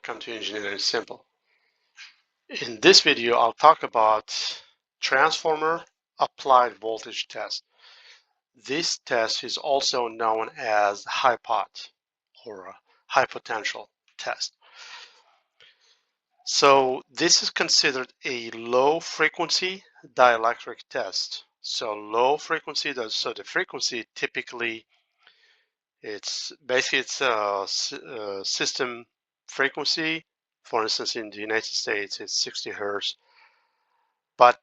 welcome to Engineering Simple. In this video, I'll talk about transformer applied voltage test. This test is also known as high pot or high potential test. So this is considered a low frequency dielectric test. So low frequency, so the frequency typically it's a system frequency. For instance, in the United States, it's 60 hertz. But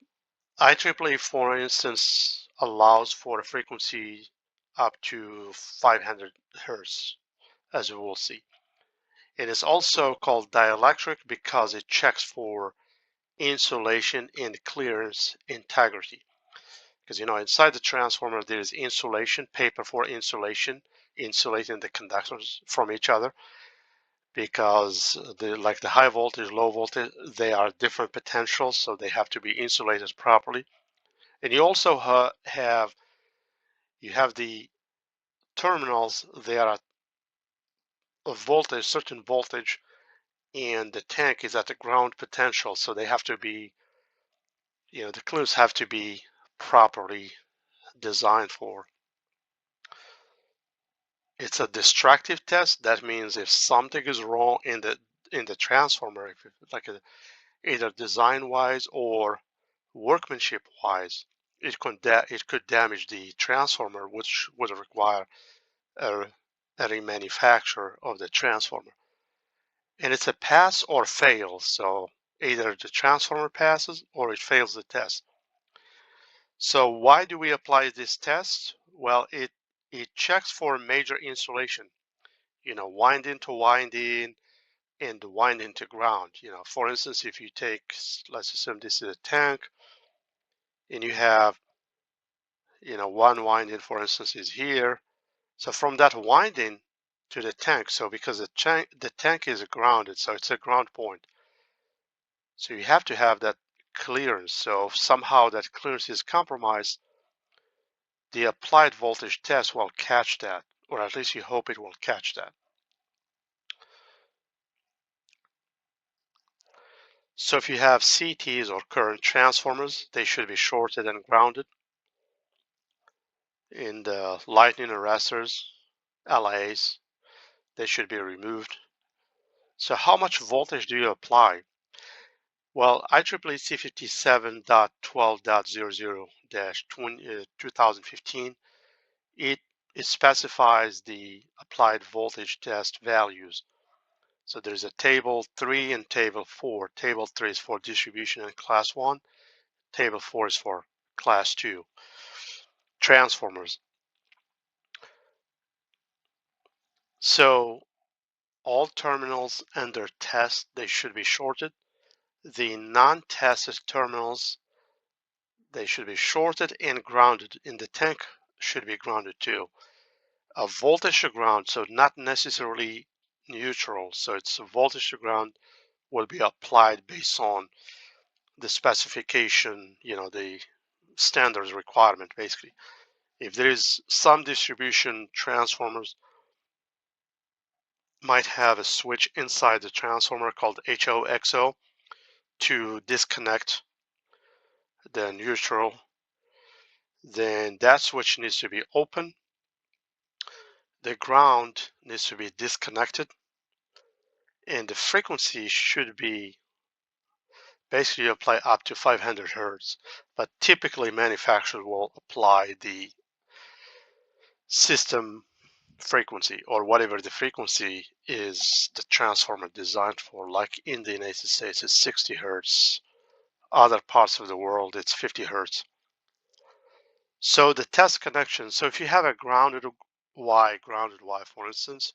IEEE, for instance, allows for a frequency up to 500 hertz, as we will see. It is also called dielectric because it checks for insulation and clearance integrity. Because inside the transformer there is insulation, paper for insulation, insulating the conductors from each other, because like the high voltage, low voltage, they are different potentials, so they have to be insulated properly. And you also have the terminals. They are at a voltage, certain voltage, and the tank is at the ground potential, so they have to be, the clearance have to be properly designed for. It's a destructive test. That means if something is wrong in the transformer, if either design wise or workmanship wise, it could damage the transformer, which would require a remanufacture of the transformer. And it's a pass or fail, so either the transformer passes or it fails the test. So why do we apply this test? Well, it checks for major insulation, winding to winding and winding to ground. For instance, if you take, let's assume this is a tank, and you have, one winding, for instance, is here. So from that winding to the tank, so because the tank is grounded, so it's a ground point. So you have to have that clearance. So if somehow that clearance is compromised, the applied voltage test will catch that, or at least you hope it will catch that. So if you have CTs or current transformers, they should be shorted and grounded. In the lightning arresters, LAs, they should be removed. So how much voltage do you apply? Well, IEEE C57.12.00-2015, it specifies the applied voltage test values. So there's a table 3 and table 4. Table 3 is for distribution in class 1. Table 4 is for class 2 transformers. So all terminals under test, they should be shorted. The non-tested terminals, they should be shorted and grounded, and the tank should be grounded too. A voltage to ground, so not necessarily neutral. So it's a voltage to ground will be applied based on the specification, the standards requirement, basically. If there is some distribution transformers might have a switch inside the transformer called HOXO to disconnect the neutral, then that switch needs to be open. The ground needs to be disconnected, and the frequency should be basically apply up to 500 hertz, but typically manufacturers will apply the system frequency, or whatever the frequency is the transformer designed for. Like in the United States, it's 60 hertz. Other parts of the world, it's 50 hertz. So the test connection, so if you have a grounded Y, for instance,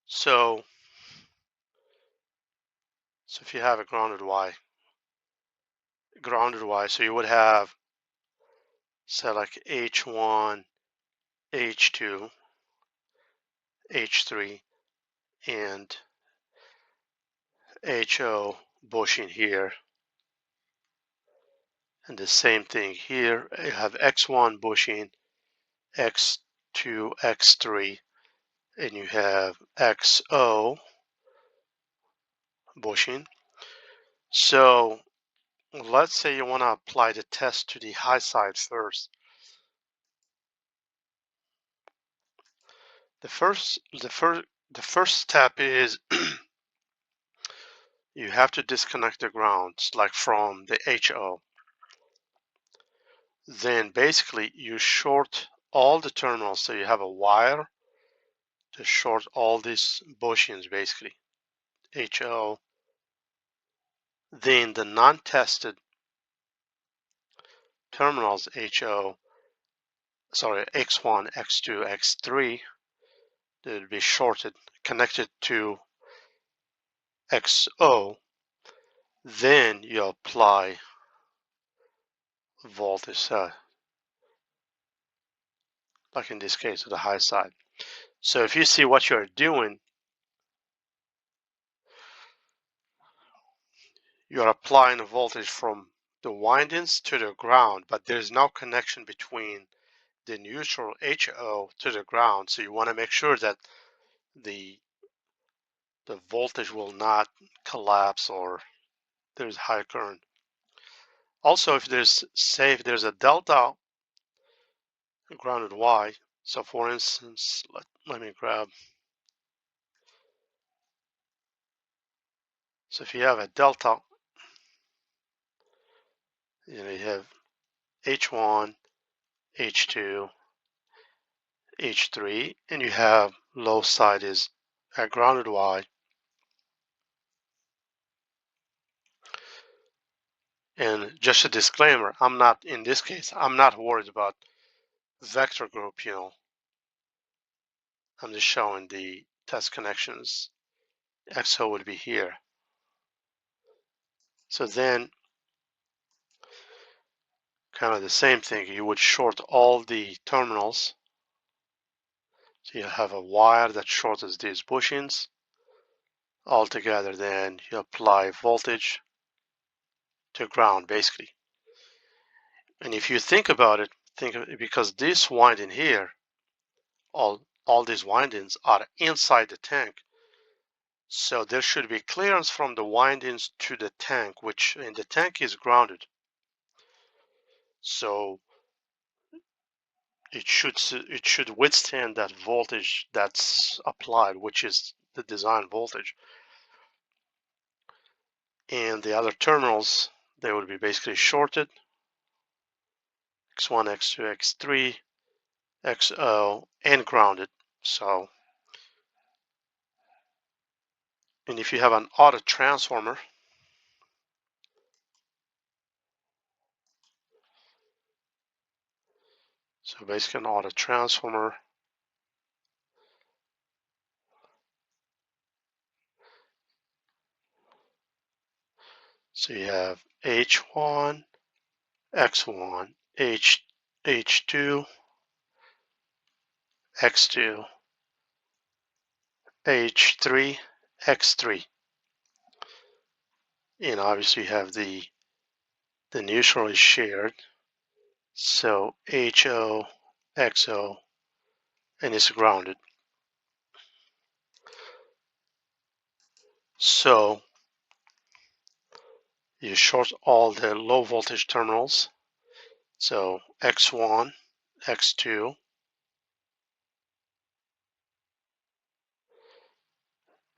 so if you have a grounded Y, so you would have, say, like H1, H2, H3, and HO bushing here. And the same thing here, you have X1 bushing, X2, X3, and you have XO bushing. So let's say you want to apply the test to the high side first. The first step is you have to disconnect the grounds, like from the HO. Then basically you short all the terminals, so you have a wire to short all these bushings, basically HO. Then the non-tested terminals HO, sorry, X1, X2, X3, they'll be shorted, connected to XO. Then you apply voltage, like in this case, to the high side. So if you see what you're doing, you're applying a voltage from the windings to the ground, but there's no connection between the neutral HO to the ground. So you want to make sure that the voltage will not collapse or there's high current. Also, if there's a delta grounded Y, so for instance, let me grab, so if you have a delta, you have H1, H2, H3, and you have low side is a grounded Y. And just a disclaimer, in this case, I'm not worried about vector group, I'm just showing the test connections. XO would be here. So then, kind of the same thing, you would short all the terminals. So you have a wire that shorts these bushings all together. Then you apply voltage to ground, basically. And if you think about it, because this winding here, all these windings are inside the tank. So there should be clearance from the windings to the tank, which in the tank is grounded. So it should withstand that voltage that's applied, which is the design voltage. And the other terminals, they will be basically shorted, X1, X2, X3, XO, and grounded. So, and if you have an auto transformer, so basically an auto transformer, so you have H1, X1, H2, X2, H3, X3. And obviously you have the neutral is shared. So HO, XO, and it's grounded. So you short all the low voltage terminals. So X1, X2,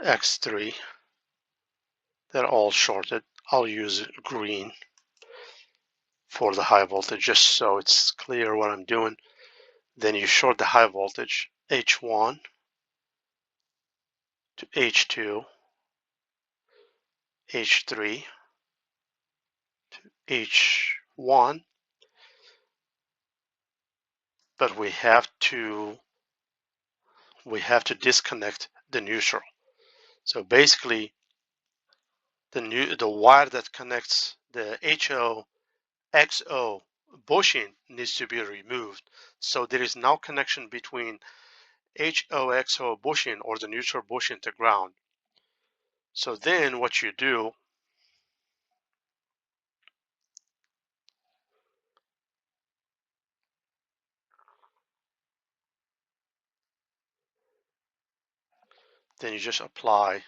X3, they're all shorted. I'll use green for the high voltage just so it's clear what I'm doing. Then you short the high voltage, H1 to H2, H3 to H1, but we have to disconnect the neutral. So basically, the wire that connects the HO XO bushing needs to be removed. So there is no connection between HO XO bushing or the neutral bushing to ground. So then what you do, then you just apply.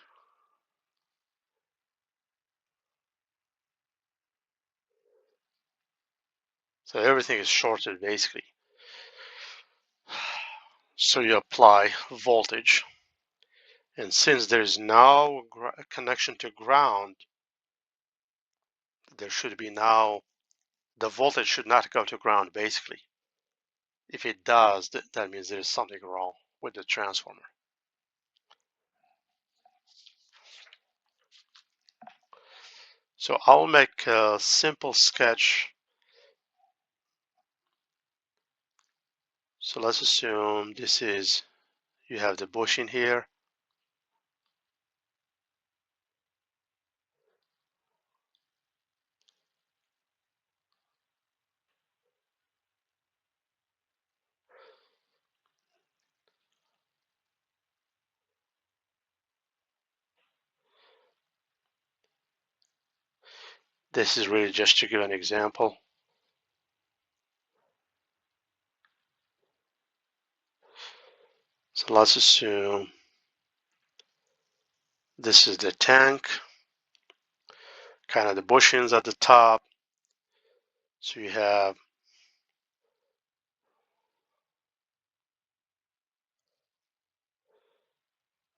So everything is shorted basically. So you apply voltage, and since there's no connection to ground, there should be now, the voltage should not go to ground basically. If it does, that means there's something wrong with the transformer. So I'll make a simple sketch. So let's assume this is, you have the bushing here. This is really just to give an example. So let's assume this is the tank, kind of the bushings at the top. So you have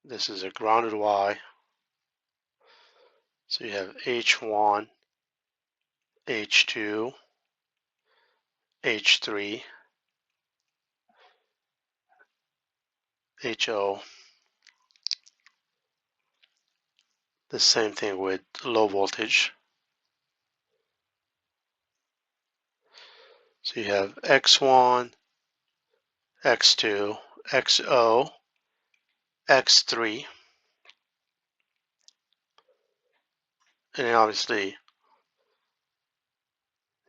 this is a grounded Y. So you have H1, H2, H3, HO. The same thing with low voltage. So you have X1, X2, XO, X3, and obviously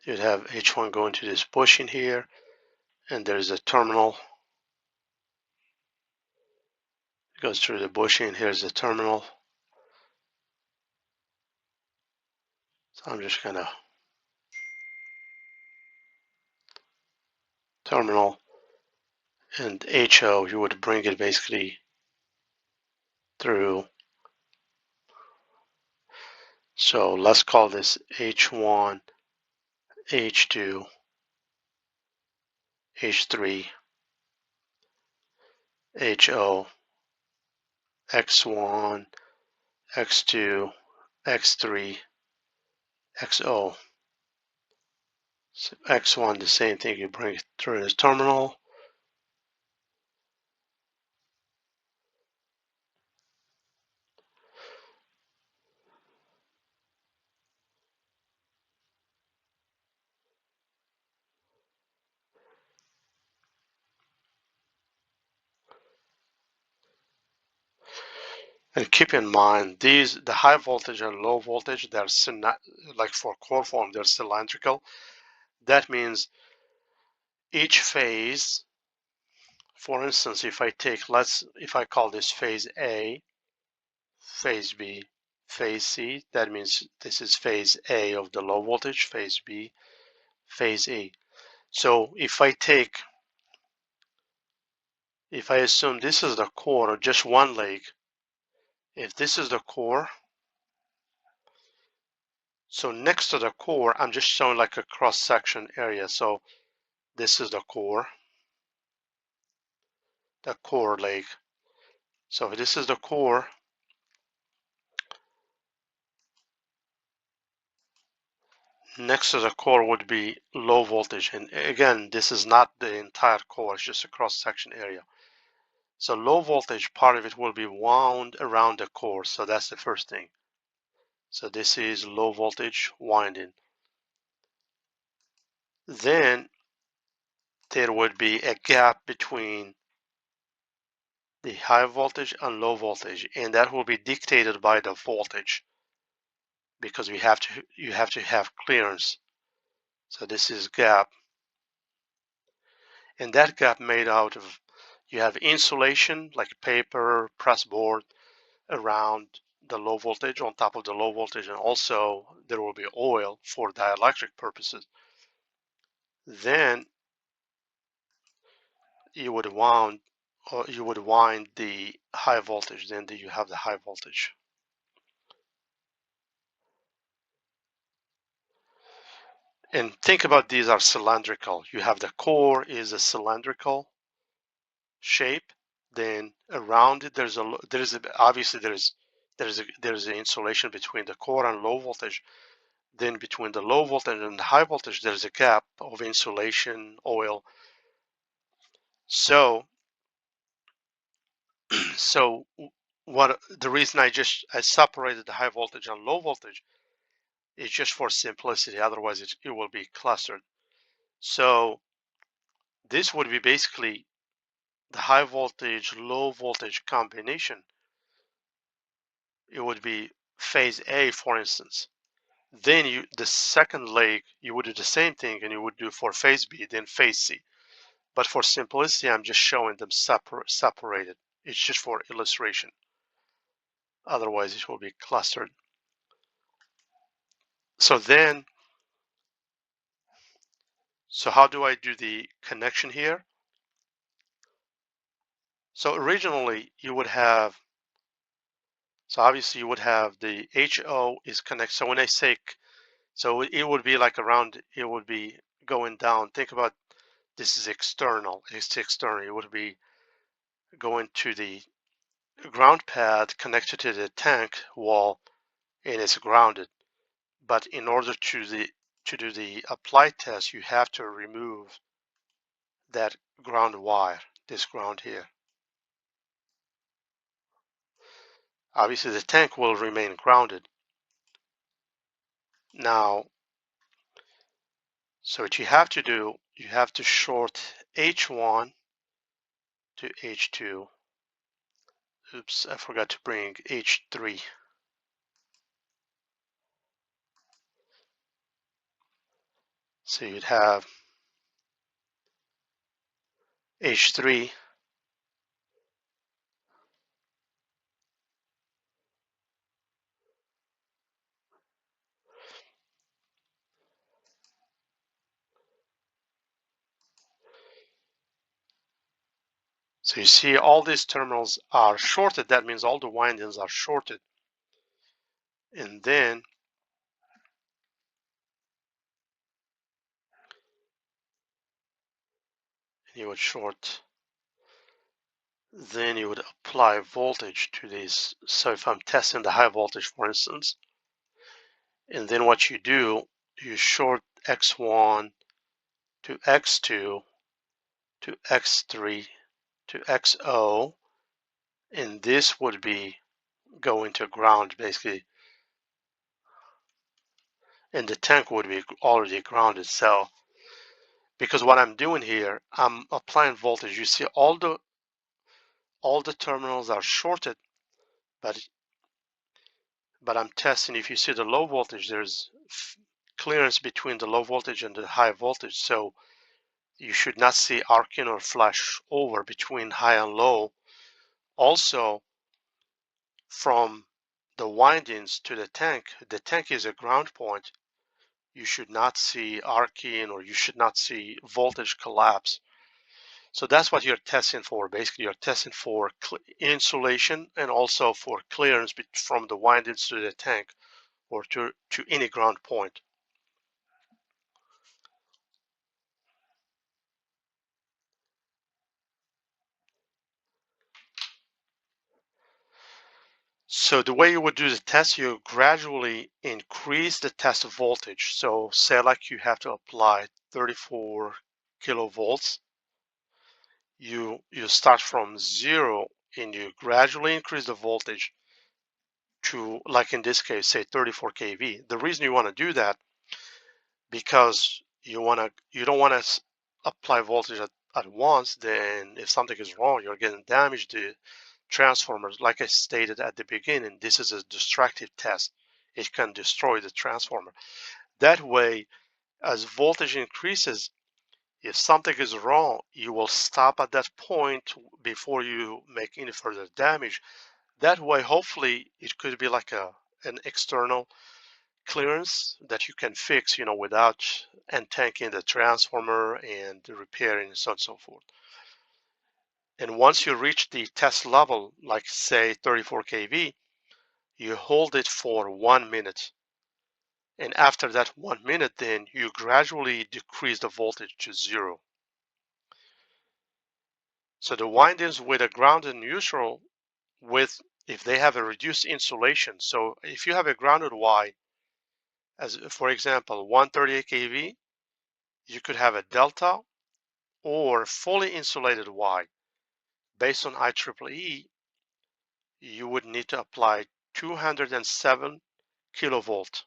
you'd have H1 going to this bushing here, and there's a terminal. It goes through the bushing, here's the terminal. So I'm just gonna terminal, and HO, you would bring it basically through. So let's call this H1, H2, H3, HO, X1, X2, X3, XO. So X1, the same thing, you bring it through this terminal. And keep in mind, these, the high voltage and low voltage, they're like for core form, they're cylindrical. That means each phase, for instance, if I take, if I call this phase A, phase B, phase C, that means this is phase A of the low voltage, phase B, phase E. So if I assume this is the core, or just one leg, if this is the core, so next to the core, I'm just showing like a cross-section area. So this is the core leg. So if this is the core, next to the core would be low voltage. And again, this is not the entire core, it's just a cross-section area. So low voltage, part of it will be wound around the core. So that's the first thing. So this is low voltage winding. Then there would be a gap between the high voltage and low voltage, and that will be dictated by the voltage, because you have to have clearance. So this is gap, and that gap made out of, you have insulation like paper, press board around the low voltage, on top of the low voltage, and also there will be oil for dielectric purposes. Then you would wound or you would wind the high voltage, then you have the high voltage. And think about these are cylindrical. You have the core is a cylindrical shape. Then around it, obviously there's an insulation between the core and low voltage. Then between the low voltage and the high voltage, there's a gap of insulation oil. So, so what the reason I separated the high voltage and low voltage is just for simplicity. Otherwise, it will be clustered. So this would be basically the high voltage, low voltage combination. It would be phase A, for instance. Then the second leg, you would do the same thing and you would do for phase B, then phase C. But for simplicity, I'm just showing them separated. It's just for illustration. Otherwise, it will be clustered. So how do I do the connection here? So originally you would have, so obviously you would have the HO is connected. So when I say, so it would be like around, it would be going down. Think about this is external. It's external. It would be going to the ground pad connected to the tank wall and it's grounded. But in order to do the apply test, you have to remove that ground wire, this ground here. Obviously the tank will remain grounded. Now, so what you have to do, you have to short H1 to H2. Oops, I forgot to bring H3. So you'd have H3. So you see all these terminals are shorted. That means all the windings are shorted. And then you would short, then you would apply voltage to these. So if I'm testing the high voltage, for instance, and then what you do, you short X1 to X2 to X3 to XO, and this would be going to ground basically, and the tank would be already grounded. So because what I'm doing here, I'm applying voltage. You see all the terminals are shorted, but I'm testing. If you see the low voltage, there's clearance between the low voltage and the high voltage. So you should not see arcing or flash over between high and low. Also, from the windings to the tank is a ground point. You should not see arcing or you should not see voltage collapse. So that's what you're testing for. Basically, you're testing for insulation and also for clearance from the windings to the tank or to any ground point. So the way you would do the test, you gradually increase the test voltage. So say like you have to apply 34 kilovolts. You start from 0 and you gradually increase the voltage to, like in this case, say 34 kV. The reason you want to do that, because you don't want to apply voltage at once. Then if something is wrong, you're getting damage to transformers. Like I stated at the beginning, this is a destructive test. It can destroy the transformer. That way, as voltage increases, if something is wrong, you will stop at that point before you make any further damage. That way, hopefully, it could be like an external clearance that you can fix, without untanking the transformer and repairing and so on and so forth. And once you reach the test level, like say 34 kV, you hold it for 1 minute. And after that 1 minute, then you gradually decrease the voltage to 0. So the windings with a ground and neutral, with if they have a reduced insulation. So if you have a grounded Y, as for example 138 kV, you could have a delta or fully insulated Y. Based on IEEE, you would need to apply 207 kilovolt.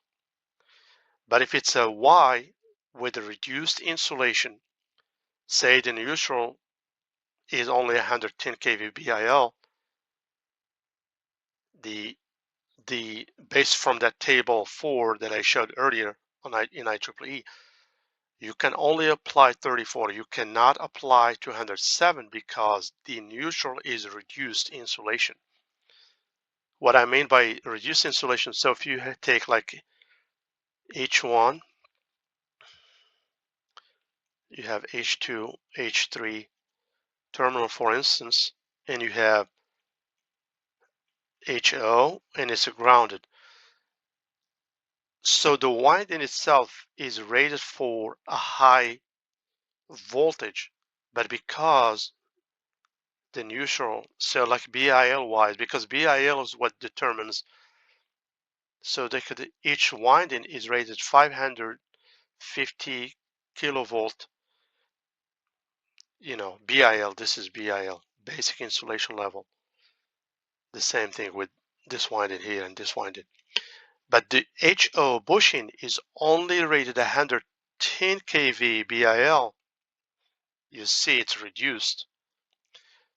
But if it's a Y with a reduced insulation, say the neutral is only 110 kV BIL, the based from that table 4 that I showed earlier in IEEE, you can only apply 34. You cannot apply 207 because the neutral is reduced insulation. What I mean by reduced insulation, so if you take like H1, you have H2, H3 terminal, for instance, and you have HO, and it's grounded. So the winding itself is rated for a high voltage, but because the neutral, so like BIL wise, because BIL is what determines, so they could, each winding is rated 550 kilovolt, BIL, this is BIL, basic insulation level. The same thing with this winding here and this winding. But the HO bushing is only rated 110 kV BIL. You see it's reduced.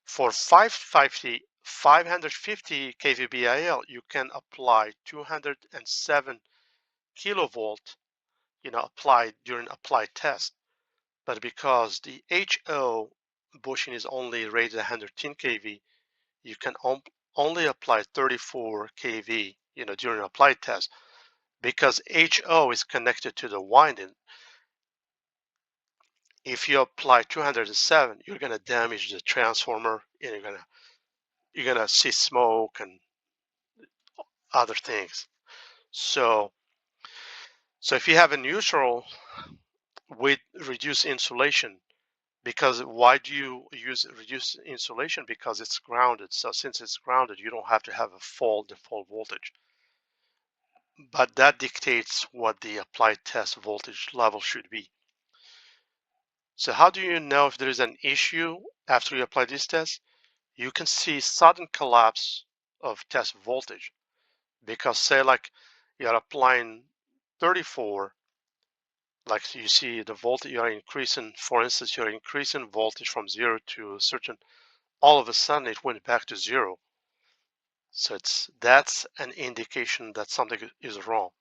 For 550 kV BIL, you can apply 207 kilovolt, applied during applied test. But because the HO bushing is only rated 110 kV, you can only apply 34 kV, during applied test. Because HO is connected to the winding, if you apply 207, you're going to damage the transformer, and you're gonna see smoke and other things. So if you have a neutral with reduced insulation, because why do you use reduced insulation? Because it's grounded. So since it's grounded, you don't have to have the full voltage. But that dictates what the applied test voltage level should be. So how do you know if there is an issue after you apply this test? You can see sudden collapse of test voltage, because say like you're applying 34, like you see the voltage, you're increasing, for instance, you're increasing voltage from 0 to a certain, all of a sudden it went back to 0. So that's an indication that something is wrong.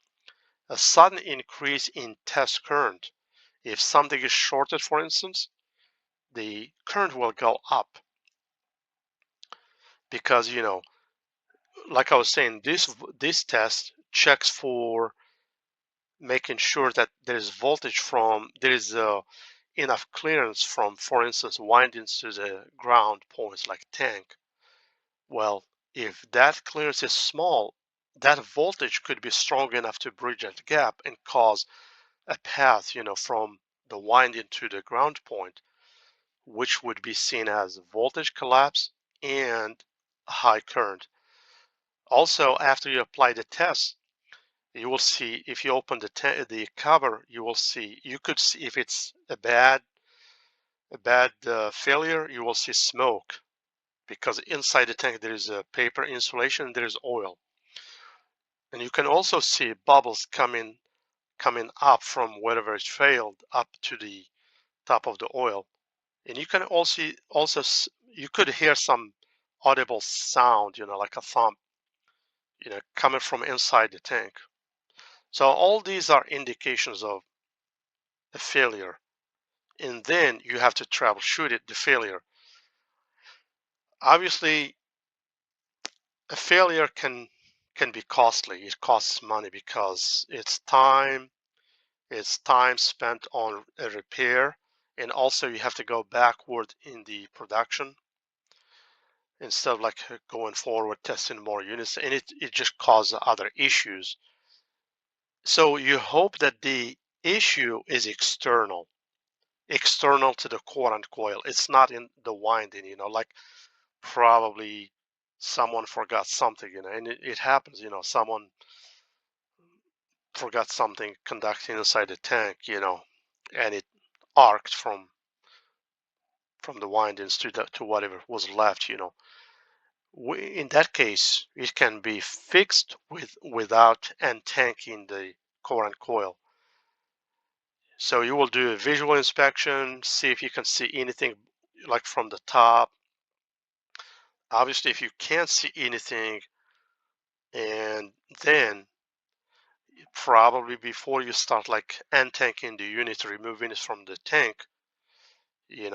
A sudden increase in test current, if something is shorted, for instance, the current will go up, because like I was saying, this test checks for making sure that there is enough clearance from, for instance, windings to the ground points like tank. Well, if that clearance is small, that voltage could be strong enough to bridge that gap and cause a path, from the winding to the ground point, which would be seen as voltage collapse and high current. Also, after you apply the test, you will see, if you open the cover, you could see if it's a bad failure, you will see smoke, because inside the tank there is a paper insulation, there is oil, and you can also see bubbles coming up from wherever it failed up to the top of the oil. And you can also you could hear some audible sound, like a thump, coming from inside the tank. So all these are indications of a failure, and then you have to troubleshoot the failure. Obviously, a failure can be costly. It costs money because it's time spent on a repair, and also you have to go backward in the production. instead of like going forward testing more units, and it just causes other issues. So you hope that the issue is external to the core and coil. It's not in the winding, like probably someone forgot something, and it happens, someone forgot something conducting inside the tank, and it arced from the windings to whatever was left, in that case, it can be fixed without untanking the core and coil. So you will do a visual inspection, see if you can see anything like from the top. Obviously, if you can't see anything, and then probably before you start like untanking the unit, removing it from the tank,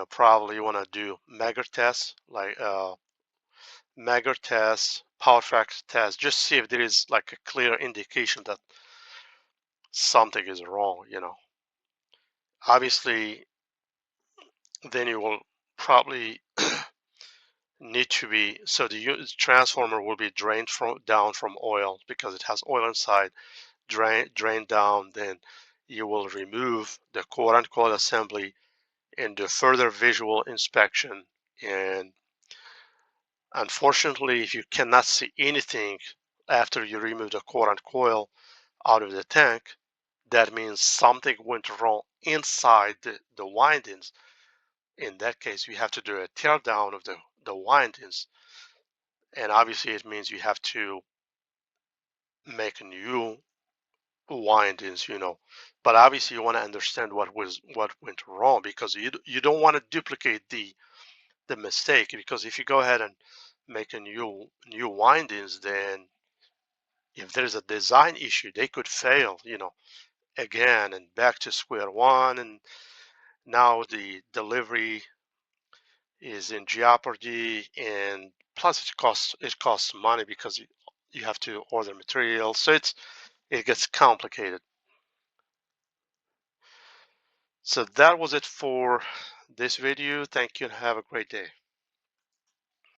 probably you want to do Megger tests, like Megger tests, power factor tests, just see if there is like a clear indication that something is wrong, Obviously, then you will probably need to be, so the transformer will be drained down from oil because it has oil inside, drain down, then you will remove the quote unquote assembly and do further visual inspection. And unfortunately, if you cannot see anything after you remove the core and coil out of the tank, that means something went wrong inside the windings. In that case, you have to do a tear down of the windings. And obviously it means you have to make new windings, But obviously you want to understand what went wrong, because you don't want to duplicate the mistake, because if you go ahead and make a new windings, then if there's a design issue, they could fail, again, and back to square one, and now the delivery is in jeopardy, and plus it costs money because you have to order materials, so it gets complicated. So that was it for this video. Thank you and have a great day.